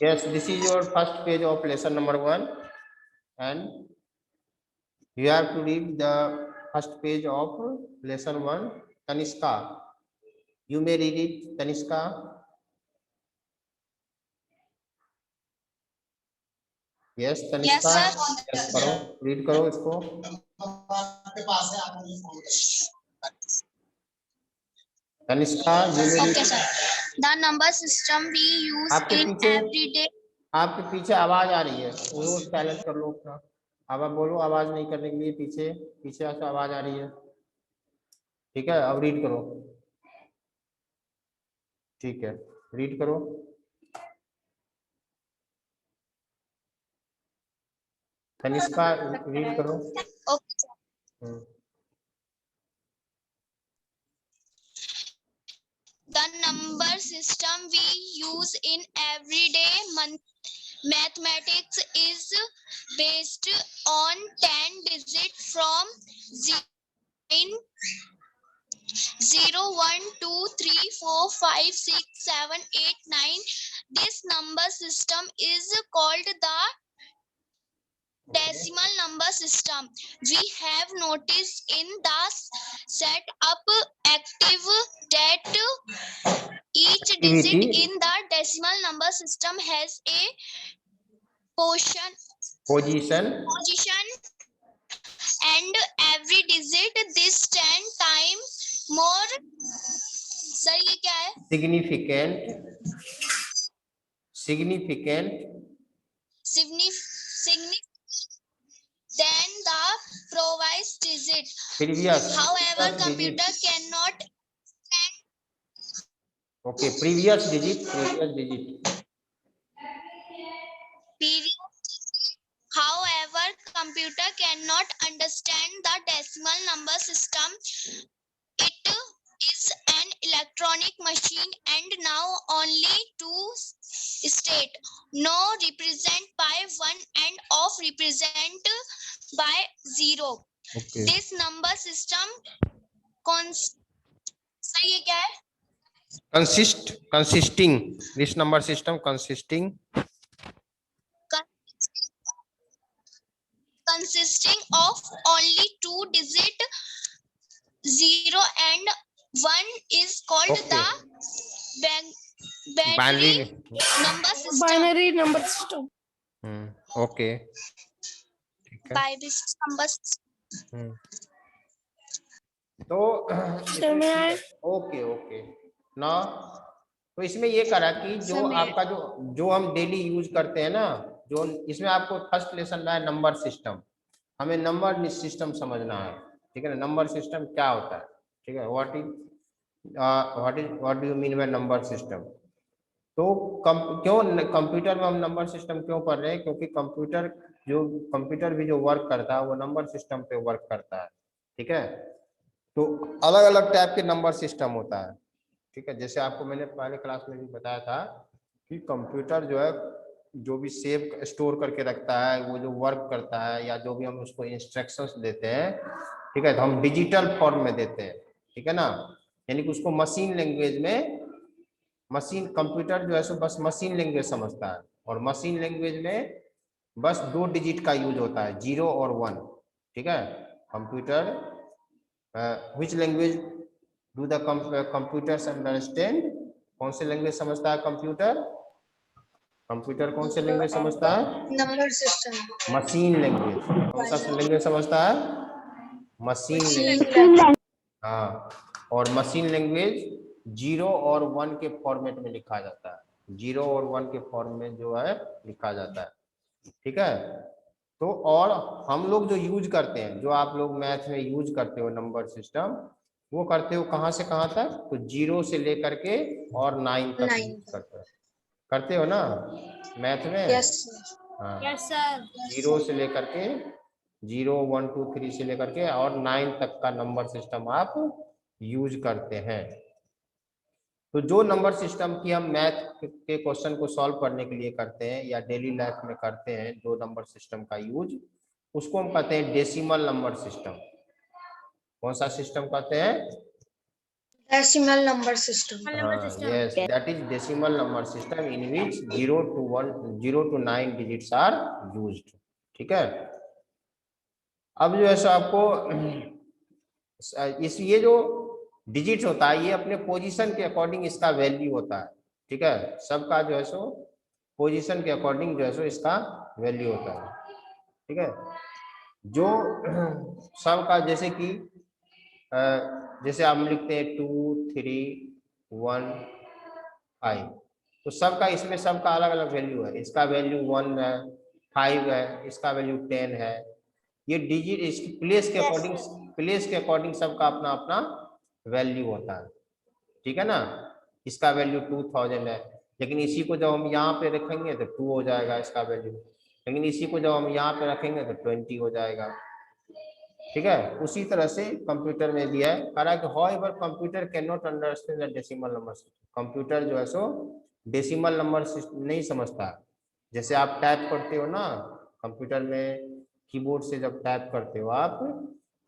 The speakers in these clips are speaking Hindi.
Yes, this is your first page of lesson number 1, and you have to read the first page of lesson 1. Tanishka, you may read it. Tanishka. Yes, Tanishka. Yes, sir. Yes, करो, read करो इसको. Tanishka, you may read. Okay, sir. The number system we use आपके in पीछे everyday. आपके पीछे आवाज आ रही है, वो साइलेंट कर लो अपना. अब आप बोलो, आवाज नहीं करने के लिए पीछे पीछे से आवाज आ रही है. ठीक है, अब रीड करो. ठीक है, रीड करो. तनिष्का, रीड करो. Okay, sir. The number system we use in everyday mathematics is based on 10 digits from 0, 1, 2, 3, 4, 5, 6, 7, 8, 9. This number system is called the decimal number system. We have noticed in the setup active that each digit in the decimal number system has a position and every digit this 10 times more. Sir ये क्या है? Significant than the previous digit. However, computer cannot. Okay, previous digit. However, computer cannot understand the decimal number system. It is an electronic machine and now only two state. No represent by 1 and off represent by 0. Okay. This number system सही है क्या है? Consisting. This number system consisting of only 2 digit 0 and 1 is called the binary number system. Binary number system. Okay. Binary number system. तो ओके ना, तो इसमें ये करा कि जो आपका जो हम डेली यूज करते हैं ना, जो इसमें आपको फर्स्ट लेसन रहा है नंबर सिस्टम. हमें नंबर सिस्टम समझना है. ठीक है ना, नंबर सिस्टम क्या होता है. ठीक है, what do you mean by number system. तो क्यों कंप्यूटर में हम नंबर सिस्टम क्यों पढ़ रहे हैं? क्योंकि कंप्यूटर भी जो वर्क करता है वो नंबर सिस्टम पे वर्क करता है. ठीक है, तो अलग अलग टाइप के नंबर सिस्टम होता है. ठीक है, जैसे आपको मैंने पहले क्लास में भी बताया था कि कंप्यूटर जो है जो भी सेव स्टोर करके रखता है, वो जो वर्क करता है या जो भी हम उसको इंस्ट्रक्शंस देते हैं, ठीक है, तो हम डिजिटल फॉर्म में देते हैं. ठीक है ना, यानी कि उसको मशीन लैंग्वेज में, कंप्यूटर जो है सो बस मशीन लैंग्वेज समझता है, और मशीन लैंग्वेज में बस 2 डिजिट का यूज होता है, 0 और 1. ठीक है, computer which language do the computers understand? कौन से लैंग्वेज समझता है कंप्यूटर कौन से लैंग्वेज समझता है? Number system. Machine language. कौन सा लैंग्वेज समझता है? Machine language. हाँ, और मशीन लैंग्वेज 0 और 1 के फॉर्मेट में लिखा जाता है. 0 और 1 के फॉर्म में जो है लिखा जाता है. ठीक है, तो और हम लोग जो यूज करते हैं, जो आप लोग मैथ में यूज करते हो नंबर सिस्टम, वो करते हो कहाँ से कहाँ तक? तो 0 से लेकर के और 9 तक यूज करते हो ना मैथ में. यस हाँ, यस सर. 0 से लेकर के 0, 1, 2, 3 से लेकर के और 9 तक का नंबर सिस्टम आप यूज करते हैं. तो जो नंबर सिस्टम की हम मैथ के क्वेश्चन को सॉल्व करने के लिए करते हैं या डेली लाइफ में करते हैं, जो नंबर सिस्टम का यूज, उसको हम कहते हैं डेसिमल नंबर सिस्टम. कौन सा सिस्टम कहते हैं? Decimal number system. Yes, that is decimal number system in which 0 to 9 digits are used. ठीक है। अब जो है सो आपको इस ये जो डिजिट्स होता है ये अपने पोजीशन के अकॉर्डिंग इसका वैल्यू होता है। ठीक है, सबका जो है सो पोजीशन के अकॉर्डिंग जो है सो इसका वैल्यू होता है। ठीक है, जो सबका जैसे कि जैसे आप लिखते हैं 2 3 1 5, तो सबका इसमें सबका अलग अलग वैल्यू है। इसका वैल्यू 1 है, 5 है, इसका वैल्यू 10 है। ये डिजिट इसकी प्लेस के अकॉर्डिंग सबका अपना अपना वैल्यू होता है। ठीक है ना, इसका वैल्यू 2000 है, लेकिन इसी को जब हम यहाँ पे रखेंगे तो 2 हो जाएगा इसका वैल्यू, लेकिन इसी को जब हम यहाँ पे रखेंगे तो 20 हो जाएगा। ठीक है, उसी तरह से कंप्यूटर में भी है। हालांकि however computer can not understand the decimal number system. Computer जो है सो डेसिमल नंबर सिस्टम नहीं समझता। जैसे आप टाइप करते हो ना कंप्यूटर में, कीबोर्ड से जब टाइप करते हो आप,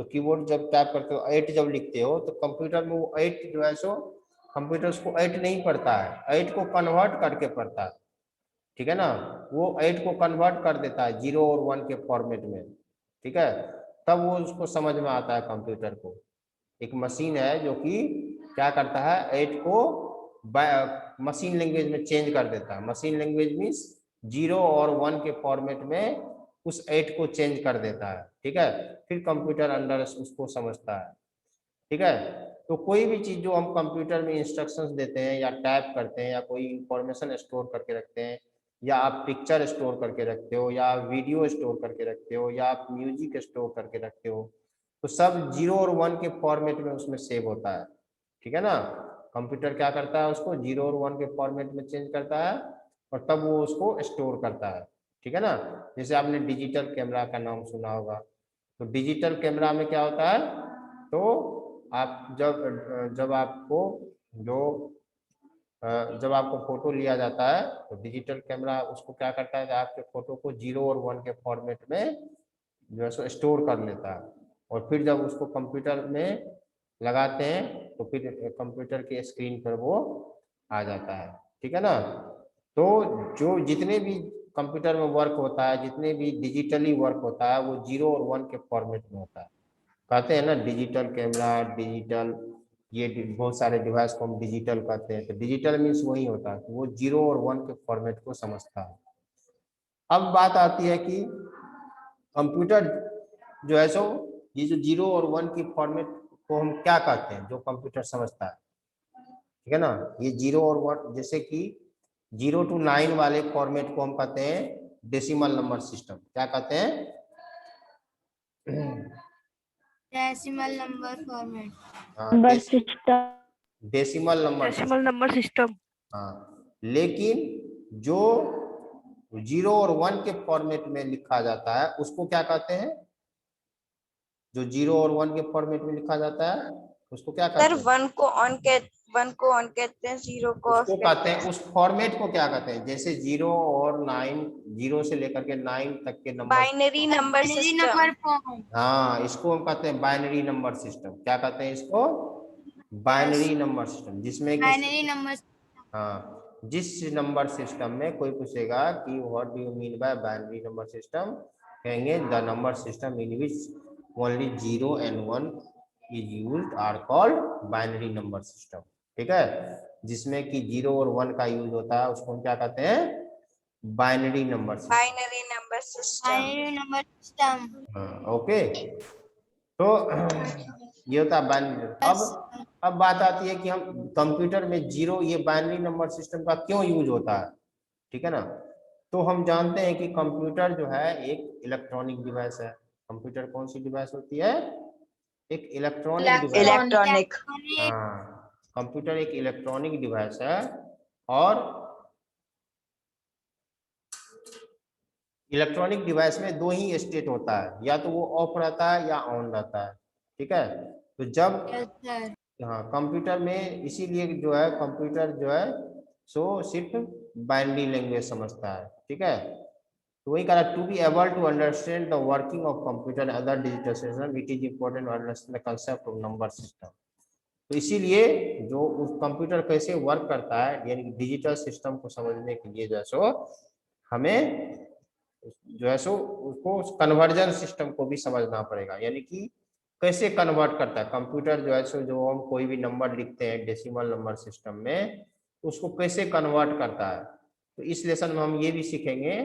तो कीबोर्ड जब टाइप करते हो 8 जब लिखते हो तो कंप्यूटर में वो 8 जो है सो कंप्यूटर उसको 8 नहीं पढ़ता है, 8 को कन्वर्ट करके पढ़ता है। ठीक है ना, वो 8 को कन्वर्ट कर देता है 0 और 1 के फॉर्मेट में। ठीक है, तब वो उसको समझ में आता है कंप्यूटर को। एक मशीन है जो कि क्या करता है, 8 को मशीन लैंग्वेज में चेंज कर देता है। मशीन लैंग्वेज मीन्स 0 और 1 के फॉर्मेट में उस 8 को चेंज कर देता है। ठीक है, फिर कंप्यूटर अंडर उसको समझता है। ठीक है, तो कोई भी चीज जो हम कंप्यूटर में इंस्ट्रक्शंस देते हैं या टाइप करते हैं या कोई इंफॉर्मेशन स्टोर करके रखते हैं, या आप पिक्चर स्टोर करके रखते हो, या वीडियो स्टोर करके रखते हो, या आप म्यूजिक स्टोर करके रखते हो, तो सब 0 और 1 के फॉर्मेट में उसमें सेव होता है। ठीक है ना, कंप्यूटर क्या करता है, उसको 0 और 1 के फॉर्मेट में चेंज करता है और तब वो उसको स्टोर करता है। ठीक है ना, जैसे आपने डिजिटल कैमरा का नाम सुना होगा, तो डिजिटल कैमरा में क्या होता है, तो आप जब आपको जो जब आपको फोटो लिया जाता है तो डिजिटल कैमरा उसको क्या करता है, आपके फोटो को 0 और 1 के फॉर्मेट में जो है सो स्टोर कर लेता है, और फिर जब उसको कंप्यूटर में लगाते हैं तो फिर कंप्यूटर के स्क्रीन पर वो आ जाता है। ठीक है ना, तो जो जितने भी कंप्यूटर में वर्क होता है, जितने भी डिजिटली वर्क होता है, वो 0 और 1 के फॉर्मेट में होता है। कहते हैं ना डिजिटल कैमरा, डिजिटल ये बहुत सारे डिवाइस को हम डिजिटल कहते हैं, तो डिजिटल मीन्स वही होता है, वो 0 और 1 के फॉर्मेट को समझता है। अब बात आती है कि कंप्यूटर जो है सो ये जो 0 और 1 की फॉर्मेट को हम क्या कहते हैं, जो कंप्यूटर समझता है। ठीक है ना, ये 0 और 1 जैसे कि 0 to 9 वाले फॉर्मेट को हम कहते हैं डेसिमल नंबर सिस्टम। क्या कहते हैं, decimal number format, decimal number system. हाँ, लेकिन जो 0 और 1 के फॉर्मेट में लिखा जाता है उसको क्या कहते हैं, जो 0 और 1 के फॉर्मेट में लिखा जाता है उसको क्या कहते हैं, 1 को ऑन कहते हैं, 0 को ऑफ उसको कहते हैं, उस फॉर्मेट को क्या कहते हैं, जैसे 0 और 9, 0 से लेकर के 9 तक के नंबर, बाइनरी नंबर सिस्टम। हाँ, इसको हम कहते हैं बाइनरी नंबर सिस्टम। क्या कहते हैं इसको, बाइनरी नंबर सिस्टम, जिसमें बाइनरी नंबर, हाँ, जिस नंबर सिस्टम में कोई पूछेगा कि what do you mean by binary number system, कहेंगे the number system in which only 0 and 1 is used are called binary number system. ठीक है, जिसमें कि 0 और 1 का यूज होता है उसको हम क्या कहते हैं, binary number system. Binary number system. हाँ, ओके, तो ये होता है बाइनरी। अब बात आती है कि हम कंप्यूटर में 0 ये बाइनरी नंबर सिस्टम का क्यों यूज होता है। ठीक है ना, तो हम जानते हैं कि कंप्यूटर जो है एक इलेक्ट्रॉनिक डिवाइस है। कंप्यूटर कौन सी डिवाइस होती है, एक इलेक्ट्रॉनिक डिवाइस। इलेक्ट्रॉनिक। हाँ, कंप्यूटर एक इलेक्ट्रॉनिक डिवाइस है, और इलेक्ट्रॉनिक डिवाइस में 2 ही स्टेट होता है, या तो वो ऑफ रहता है या ऑन रहता है। ठीक है, तो जब हाँ कंप्यूटर में इसीलिए जो है कंप्यूटर जो है सो सिर्फ बाइनरी लैंग्वेज समझता है। ठीक है, तो वही कहा, to be able to understand the working of computer other digital system it is important to understand the concept of number system. तो इसीलिए जो उस कंप्यूटर कैसे वर्क करता है, यानी डिजिटल सिस्टम को समझने के लिए जो है सो हमें जो है सो उसको कन्वर्जन सिस्टम को भी समझना पड़ेगा, यानी कि कैसे कन्वर्ट करता है कंप्यूटर जो है सो, जो हम कोई भी नंबर लिखते हैं डेसिमल नंबर सिस्टम में, उसको कैसे कन्वर्ट करता है। तो इस लेसन में हम ये भी सीखेंगे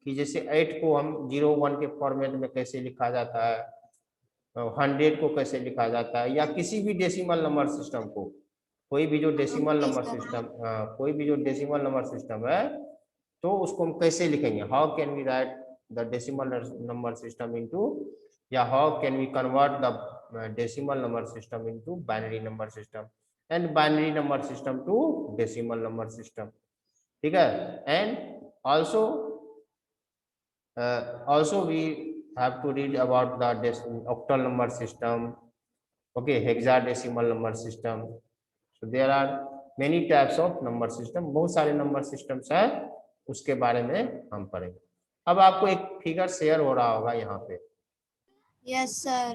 कि जैसे 8 को हम 01 के फॉर्मेट में कैसे लिखा जाता है, 100 को कैसे लिखा जाता है, या किसी भी डेसिमल नंबर सिस्टम को, कोई भी जो डेसिमल नंबर सिस्टम, कोई भी जो डेसिमल नंबर सिस्टम है, तो उसको हम कैसे लिखेंगे, how can we write the decimal number system into, या how can we convert the decimal number system into binary number system, and binary number system to decimal number system, ठीक है। And also we have to read about the octal number system, okay, hexadecimal number system. So there are many types of number system, बहुत सारे नंबर सिस्टम्स है, उसके बारे में हम पढ़ेंगे। अब आपको एक फिगर शेयर हो रहा होगा यहाँ पे। Yes sir.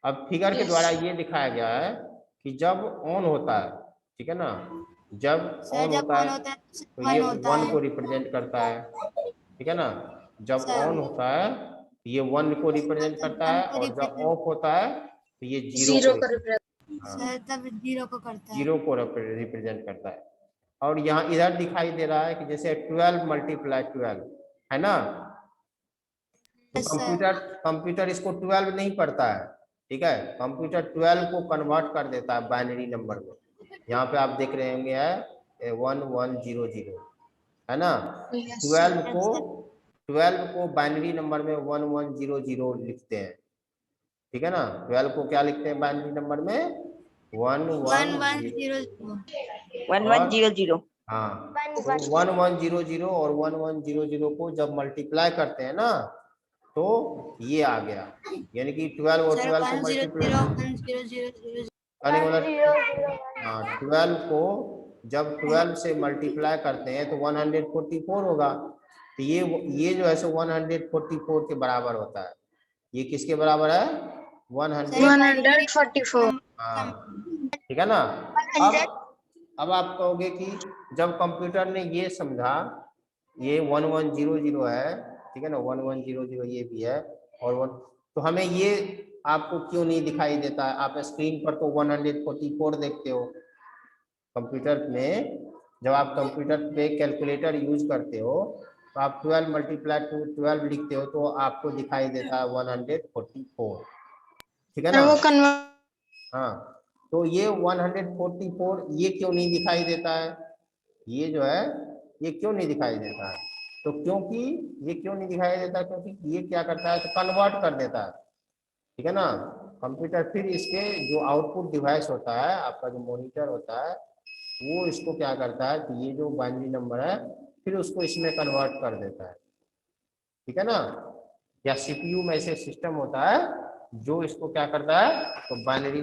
अब फिगर के द्वारा ये दिखाया गया है कि जब ऑन होता है, ठीक है ना, जब ऑन होता है तो ये 1 को रिप्रेजेंट करता है, ठीक है ना, जब ऑन होता है तो ये 1 को रिप्रेजेंट करता है, और जब ऑफ होता है तो ये 0 को रिप्रेजेंट करता है। और यहाँ इधर दिखाई दे रहा है कि जैसे 12 मल्टीप्लाई 12 है ना, तो कंप्यूटर इसको 12 नहीं पढ़ता है, ठीक है, कंप्यूटर 12 को कन्वर्ट कर देता है बाइनरी नंबर में। यहाँ पे आप देख रहे होंगे है 1100 है ना, 12 को बाइनरी नंबर में 1100 लिखते हैं, ठीक है ना, 12 को क्या लिखते हैं बाइनरी नंबर में 1100, हाँ, तो 1100 और 1100 को जब मल्टीप्लाई करते हैं ना तो ये आ गया, यानी कि 12 और 12 को मल्टीप्लाई, हाँ 12 को जब 12 से मल्टीप्लाई करते हैं तो 144 होगा, तो ये जो है सो 144 के बराबर होता है। ये किसके बराबर है 144। हाँ, ठीक है ना। अब आप कहोगे कि जब कंप्यूटर ने ये समझा ये 1100 है, ठीक है ना, 1100 ये भी है, और तो हमें ये आपको क्यों नहीं दिखाई देता है, आप स्क्रीन पर तो 144 देखते हो, कंप्यूटर में जब आप कंप्यूटर पे कैलकुलेटर यूज करते हो तो आप 12 मल्टीप्लाई टू 12 लिखते हो तो आपको दिखाई देता है 144, ठीक है ना। हाँ, तो ये 144 ये क्यों नहीं दिखाई देता है, ये जो है ये क्यों नहीं दिखाई देता है, तो क्योंकि ये क्यों नहीं दिखाई देता, क्योंकि ये क्या करता है तो कन्वर्ट कर देता है, ठीक है ना, कंप्यूटर फिर इसके जो आउटपुट डिवाइस होता है, आपका जो मॉनिटर होता है, वो इसको क्या करता है कि ये जो बाइनरी नंबर है फिर उसको इसमें कन्वर्ट कर देता है, ठीक है ना, या सीपीयू में ऐसे सिस्टम होता है जो इसको क्या करता है तो बाइनरी